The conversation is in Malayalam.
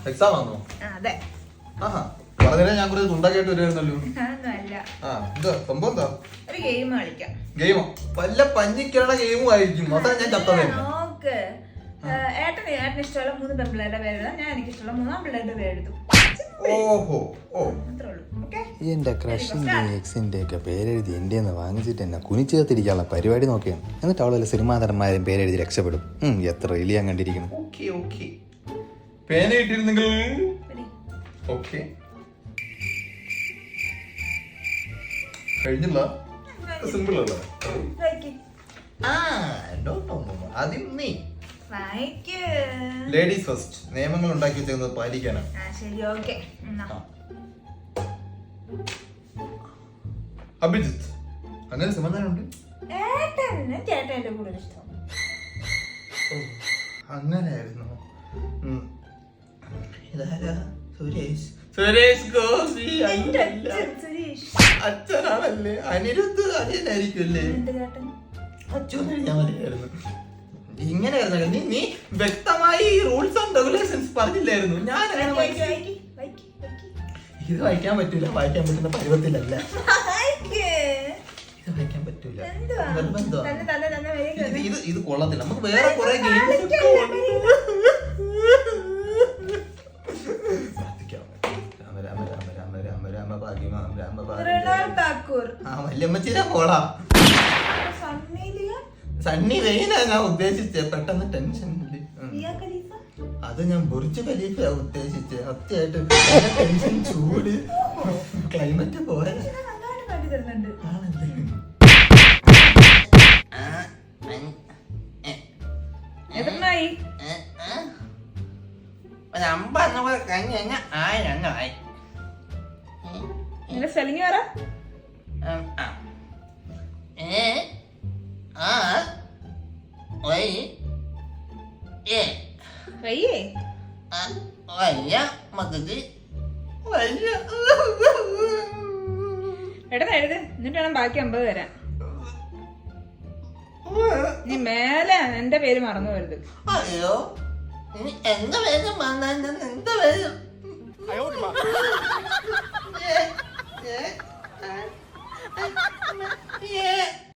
എക്സാം ആണോ? അതെ. പറഞ്ഞാൽ ഞാൻ കുറച്ച് തുണ്ടാക്കിയിട്ട് വരുമായിരുന്നല്ലോ. സംഭവം എന്താ? ഒരു ഗെയിം കളിക്കാം. ഗെയിമോ? വല്ല പഞ്ഞിക്കുള്ള ഗെയിമും ആയിരിക്കും. അതാ ഞാൻ ചത്തത്. നോക്ക്, ഏട്ടന് ഇഷ്ടമുള്ള 3 പെൺപിള്ളേരുടെ പേരെഴുതാം, ഞാൻ എനിക്ക് ഇഷ്ടമുള്ള 3 ആൺപിള്ളേരുടെ പേരെഴുതും. ഓഹോ, അത്രേ ഉള്ളൂ. ഓക്കേ? എന്റെ ക്രഷിന്റെ എക്സിന്റെ ഒക്കെ പേരെഴുതി എന്റെ വാങ്ങിച്ചിട്ട് എന്നെ കുനിച്ചേർത്തിരിക്കാനുള്ള പരിപാടി നോക്കിയാണ്. എന്നിട്ട് അവളെ സിനിമാ നടന്മാരും പേരെഴുതി രക്ഷപ്പെടും. എത്ര എലിയാൻ കണ്ടിരിക്കണം. പേന ഇട്ടിരുന്നെങ്കിൽ കഴിഞ്ഞില്ല. സിമ്പിൾ അല്ല. Ladies first. നിയമങ്ങൾ ഉണ്ടാക്കി വെച്ചത് പാലിക്കാനാണ്. അഭിജിത്ത്. അങ്ങനെ സമാധാനമുണ്ട്. അങ്ങനെയായിരുന്നു. സുരേഷ് ഗോപി അച്ഛനാണല്ലേ? അനിരുദ്ധ് അനിയനായിരിക്കുമല്ലേ? അച്ഛനായിരുന്നു. ഇങ്ങനെയായിരുന്നു. നീ വ്യക്തമായി റൂൾസ് ആൻഡ് റെഗുലേഷൻസ് പറഞ്ഞില്ലായിരുന്നു. ഞാൻ ഇത് വായിക്കാൻ പറ്റൂല. വായിക്കാൻ പറ്റുന്ന പരുവത്തിലല്ല. ഇത് വായിക്കാൻ പറ്റൂല. ഇത് കൊള്ളത്തില്ല. നമുക്ക് വേറെ കുറെ ഗെയിംസ് വല്യമ്മച്ചിനെ പോടാ. സണ്ണി വെയിനാ ഞാൻ ഉദ്ദേശിച്ചേ. പെട്ടെന്ന് ടെൻഷൻ. അത് ഞാൻ ബുർജ് ഖലീഫ ഉദ്ദേശിച്ചേ. സത്യമായിട്ട് ടെൻഷൻ, ചൂട്, ക്ലൈമറ്റ് പോലെ സ്പെല്ലിംഗ് പറ. എഴുത്, എന്നിട്ട് വേണം ബാക്കി 50 തരാൻ. നീ മേലെ എന്റെ പേര് മറന്നു വരുത്. അയ്യോ, എന്റെ പേര് മറന്ന എന്റെ പേര്